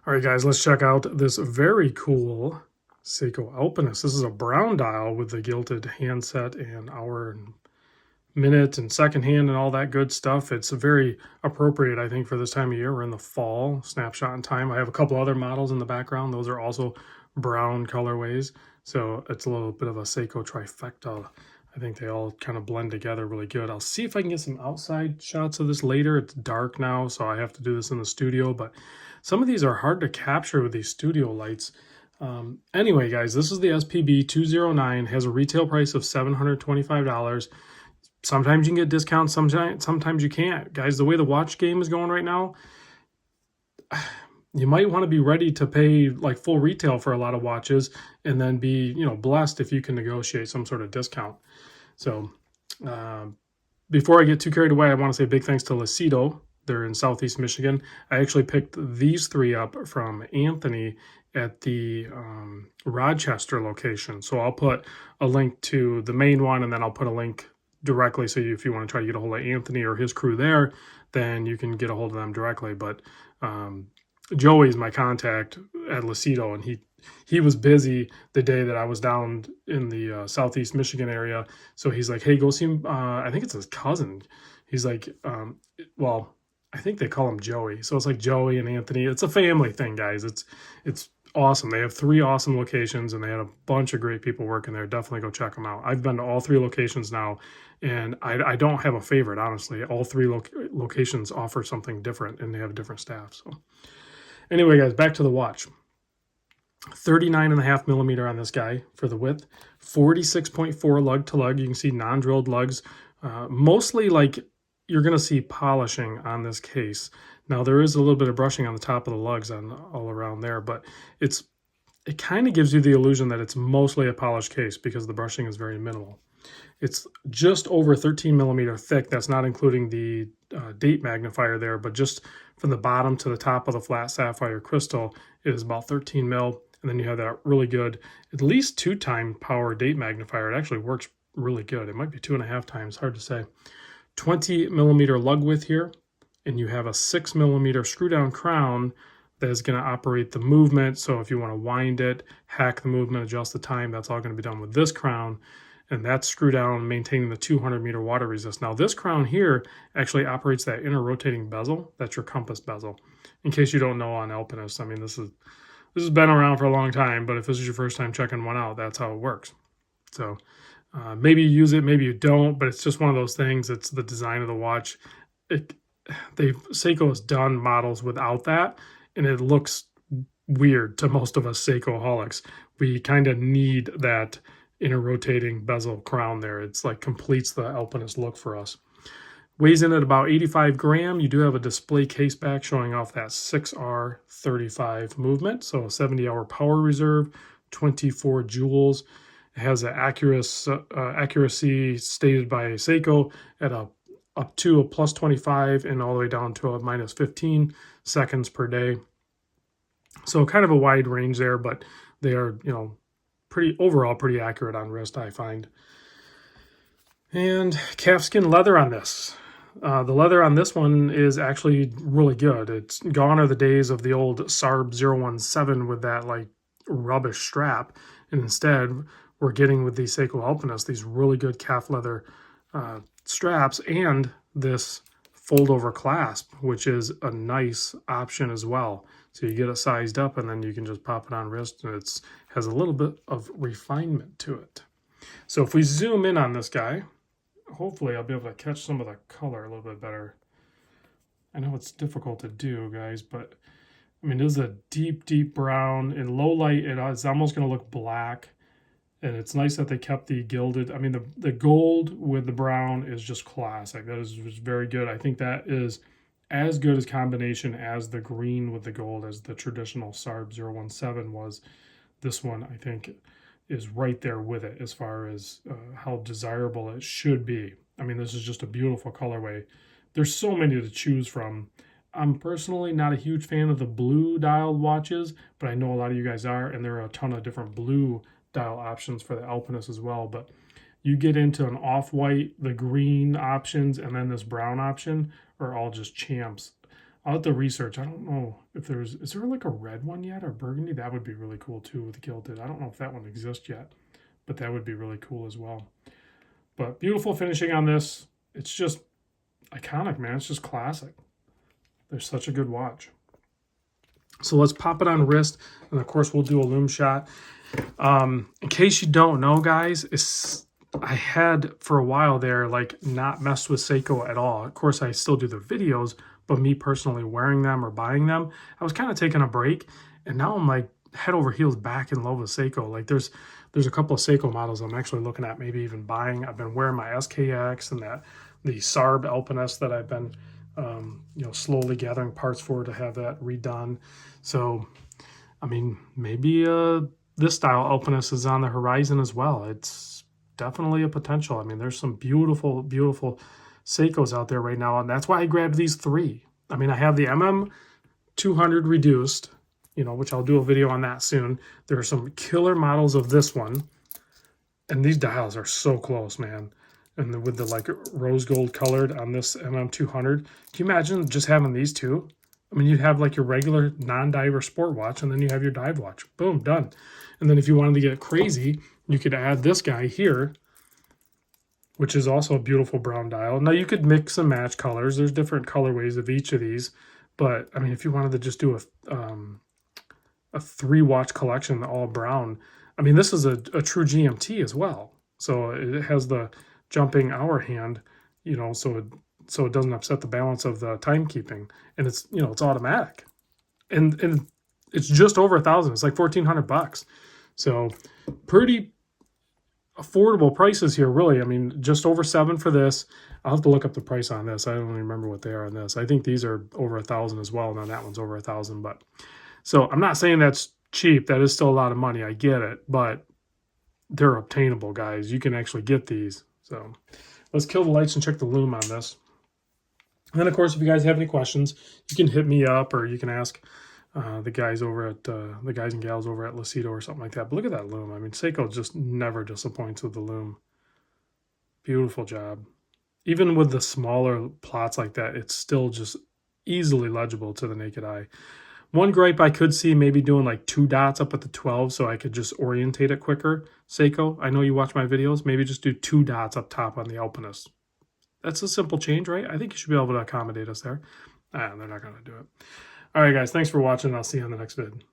All right, guys, let's check out this very cool Seiko Alpinist. This is a brown dial with the gilded handset and hour and minute and second hand and all that good stuff. It's very appropriate, I think, for this time of year. We're in the fall, snapshot in time. I have a couple other models in the background. Those are also brown colorways. So it's a little bit of a Seiko trifecta. I think they all kind of blend together really good. I'll see if I can get some outside shots of this later. It's dark now, so I have to do this in the studio, but some of these are hard to capture with these studio lights. Anyway, guys, this is the spb209. Has a retail price of $725. Sometimes you can get discounts, sometimes you can't. Guys, the way the watch game is going right now, you might want to be ready to pay like full retail for a lot of watches and then be, blessed if you can negotiate some sort of discount. So before I get too carried away, I want to say big thanks to Lucido. They're in Southeast Michigan. I actually picked these three up from Anthony at the Rochester location. So I'll put a link to the main one, and then I'll put a link directly. So if you want to try to get a hold of Anthony or his crew there, then you can get a hold of them directly. But Joey's my contact at Lucido, and he was busy the day that I was down in the Southeast Michigan area. So he's like, hey, go see him. I think it's his cousin. He's like, well, I think they call him Joey. So it's like Joey and Anthony. It's a family thing, guys. It's awesome. They have 3 awesome locations, and they had a bunch of great people working there. Definitely go check them out. I've been to all 3 locations now, and I don't have a favorite, honestly. All 3 locations offer something different, and they have different staff. So anyway, guys, back to the watch. 39.5 millimeter on this guy for the width, 46.4 lug to lug. You can see non-drilled lugs, mostly like you're going to see polishing on this case. Now there is a little bit of brushing on the top of the lugs and all around there, but it kind of gives you the illusion that it's mostly a polished case because the brushing is very minimal. It's just over 13 millimeter thick. That's not including the date magnifier there, but just from the bottom to the top of the flat sapphire crystal, it is about 13 mil. And then you have that really good, at least 2-time power date magnifier. It actually works really good. It might be 2.5 times, hard to say. 20 millimeter lug width here, and you have a 6 millimeter screw down crown that is going to operate the movement. So if you want to wind it, hack the movement, adjust the time, that's all going to be done with this crown. And that's screw down, maintaining the 200 meter water resist. Now this crown here actually operates that inner rotating bezel. That's your compass bezel. In case you don't know on Alpinist, I mean, this has been around for a long time, but if this is your first time checking one out, that's how it works. So maybe you use it, maybe you don't, but it's just one of those things. It's the design of the watch. Seiko has done models without that, and it looks weird to most of us Seiko-holics. We kind of need that inner rotating bezel crown there. It's like completes the Alpinist look for us. Weighs in at about 85 grams. You do have a display case back showing off that 6R35 movement. So a 70-hour power reserve, 24 joules. It has an accuracy stated by Seiko at up to a plus 25 and all the way down to a minus 15 seconds per day. So kind of a wide range there, but they are, overall pretty accurate on wrist, I find. And calfskin leather on this. The leather on this one is actually really good. It's gone are the days of the old SARB 017 with that like rubbish strap, and instead we're getting with the Seiko Alpinist these really good calf leather straps and this fold over clasp, which is a nice option as well. So you get it sized up and then you can just pop it on wrist, and it has a little bit of refinement to it. So if we zoom in on this guy, hopefully I'll be able to catch some of the color a little bit better. I know it's difficult to do, guys, but I mean, this is a deep, deep brown. In low light, it's almost going to look black. And it's nice that they kept the gilded. I mean, the gold with the brown is just classic. That is just very good. I think that is as good as combination as the green with the gold as the traditional SARB 017 was. This one, I think, is right there with it as far as how desirable it should be. I mean, this is just a beautiful colorway. There's so many to choose from. I'm personally not a huge fan of the blue dialed watches, but I know a lot of you guys are, and there are a ton of different blue dial options for the Alpinist as well. But you get into an off-white, the green options, and then this brown option are all just champs. I'll have to research. I don't know if is there like a red one yet or burgundy? That would be really cool too with gilded. I don't know if that one exists yet, but that would be really cool as well. But beautiful finishing on this. It's just iconic, man. It's just classic. They're such a good watch. So let's pop it on wrist, and of course we'll do a Lume shot. In case you don't know, guys, I had for a while there like not messed with Seiko at all. Of course, I still do the videos, but me personally wearing them or buying them, I was kind of taking a break, and now I'm like head over heels back in love with Seiko. Like there's a couple of Seiko models I'm actually looking at maybe even buying. I've been wearing my SKX and the Sarb Alpinist that I've been slowly gathering parts for to have that redone. So, I mean, maybe this style Alpinist is on the horizon as well. It's definitely a potential. I mean, there's some beautiful, beautiful Seikos out there right now, and that's why I grabbed these three. I mean, I have the MM200 reduced, which I'll do a video on that soon. There are some killer models of this one, and these dials are so close, man. And with the like rose gold colored on this MM200, can you imagine just having these two? I mean, you'd have like your regular non-diver sport watch, and then you have your dive watch. Boom, done. And then if you wanted to get crazy, you could add this guy here, which is also a beautiful brown dial. Now, you could mix and match colors. There's different colorways of each of these. But, I mean, if you wanted to just do a 3-watch collection, all brown, I mean, this is a true GMT as well. So it has the jumping hour hand, so it doesn't upset the balance of the timekeeping, and it's it's automatic, and it's just over $1,000. It's like $1,400. So pretty affordable prices here, really. I mean, just over $7,000 for this. I'll have to look up the price on this. I don't remember what they are on this. I think these are over $1,000 as well. Now that one's over $1,000, but so I'm not saying that's cheap. That is still a lot of money. I get it, but they're obtainable, guys. You can actually get these. So let's kill the lights and check the Lume on this. And then, of course, if you guys have any questions, you can hit me up, or you can ask the guys and gals over at Lucido or something like that. But look at that Lume. I mean, Seiko just never disappoints with the Lume. Beautiful job. Even with the smaller plots like that, it's still just easily legible to the naked eye. One gripe I could see, maybe doing like 2 dots up at the 12 so I could just orientate it quicker. Seiko, I know you watch my videos. Maybe just do 2 dots up top on the Alpinist. That's a simple change, right? I think you should be able to accommodate us there. They're not going to do it. All right, guys. Thanks for watching. I'll see you on the next vid.